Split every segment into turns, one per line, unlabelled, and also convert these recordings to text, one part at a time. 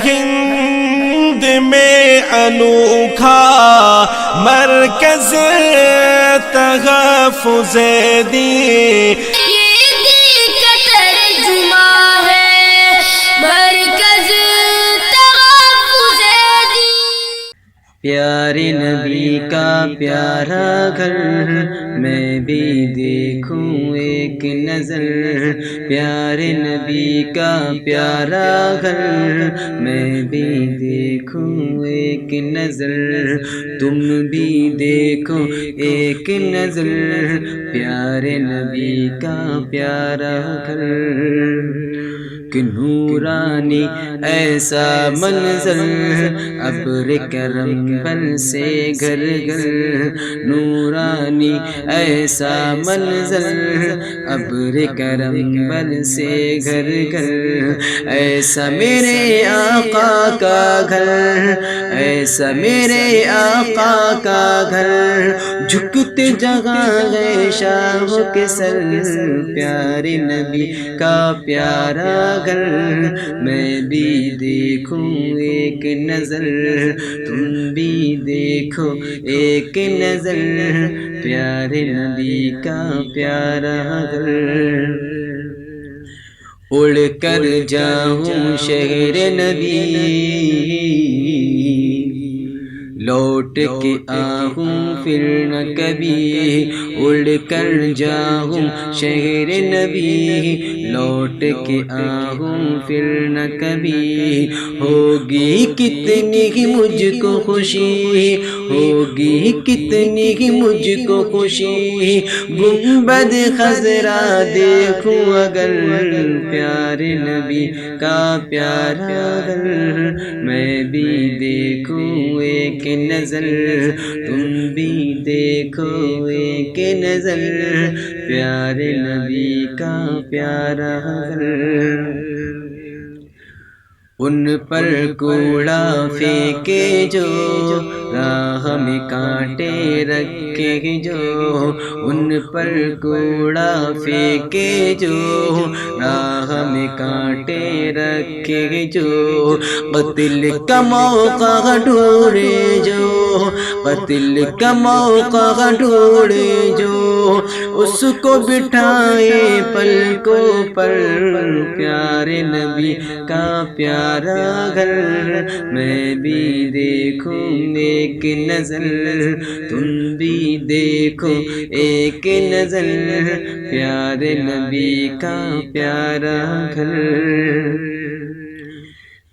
ہند میں انوکھا مرکز تحفظ دین،
یہ دل کا ترجمہ ہے مرکز تحفظ دین۔
پیارے نبی کا پیارا گھر میں بھی دیکھوں ایک نظر، پیارے نبی کا پیارا گھر میں بھی دیکھوں ایک نظر، تم بھی دیکھو ایک نظر پیارے نبی کا پیارا گھر، کہ نورانی ایسا منظر ابر کرم برسے گھر گھر، نورانی ایسا منظر ابر کرم برسے گھر گھر، ایسا میرے آقا کا گھر، ایسا میرے آقا کا گھر، جھکتے جگہ ہے شاہوں کے سر، پیارے نبی کا پیارا گھر میں بھی دیکھوں ایک نظر، تم بھی دیکھو ایک نظر پیارے نبی کا پیارا گھر، اڑ کر جاؤں شہر نبی لوٹ کے آؤں پھر نہ کبھی، اڑ کر جاؤں شہر نبی لوٹ کے آؤں پھر نہ کبھی، ہوگی کتنی ہی مجھ کو خوشی، ہوگی کتنی ہی مجھ کو خوشی، گنبد خضرا دیکھوں اگر پیارے نبی کا پیارا گھر میں بھی دیکھوں ایک نظر، تم بھی دیکھو ایک نظر پیارے نبی کا پیارا گھر، ان پر کوڑا پھینکے جو راہ میں کانٹے رکھے جو، ان پر کوڑا پھینکے جو راہ میں کانٹے رکھے جو، قتل کا موقع ڈھونڈے جو، قتل کا موقع ڈھونڈے جو، اس کو بٹھائے پلکوں پر پیارے نبی کا پیارا گھر میں بھی دیکھوں ایک نظر، تم بھی دیکھو ایک نظر پیارے نبی کا پیارا گھر،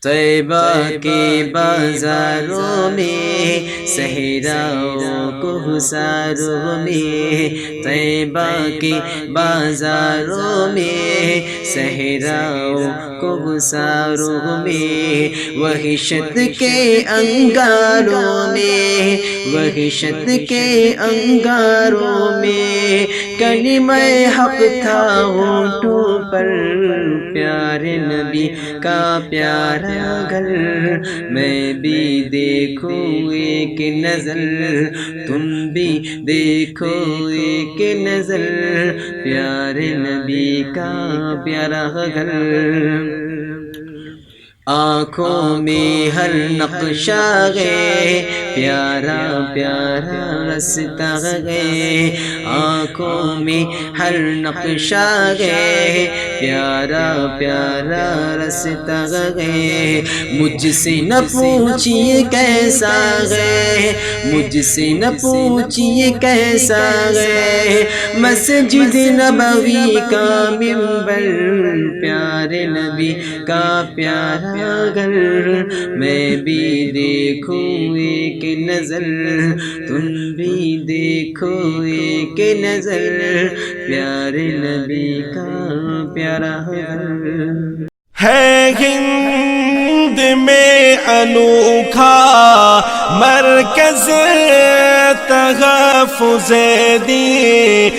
طیبہ کے بازاروں میں صحراؤں کو حصاروں میں، طیبہ کے بازاروں میں صحراؤں کو حصاروں میں، وحشت کے انگاروں میں، وحشت کے انگاروں میں، کلمہ حق تھا ہونٹوں پر پیارے نبی کا پیارا گھر میں بھی دیکھوں ایک نظر، تم بھی دیکھو ایک نظر پیارے نبی کا پیارا گھر، آنکھوں میں ہر نقشہ ہے پیارا پیارا رستہ ہے، آنکھوں میں ہر نقشہ ہے پیارا پیارا رستہ ہے، مجھ سے نہ پوچھئے کیسا ہے، مجھ سے نہ پوچھئے کیسا ہے، مسجد نبوی کا منبر پیارے نبی کا پیارا گھر میں بھی دیکھوں ایک نظر، تم بھی دیکھو ایک نظر پیارے نبی کا پیارا گھر،
ہے ہند میں انوکھا مرکز تحفظ دین،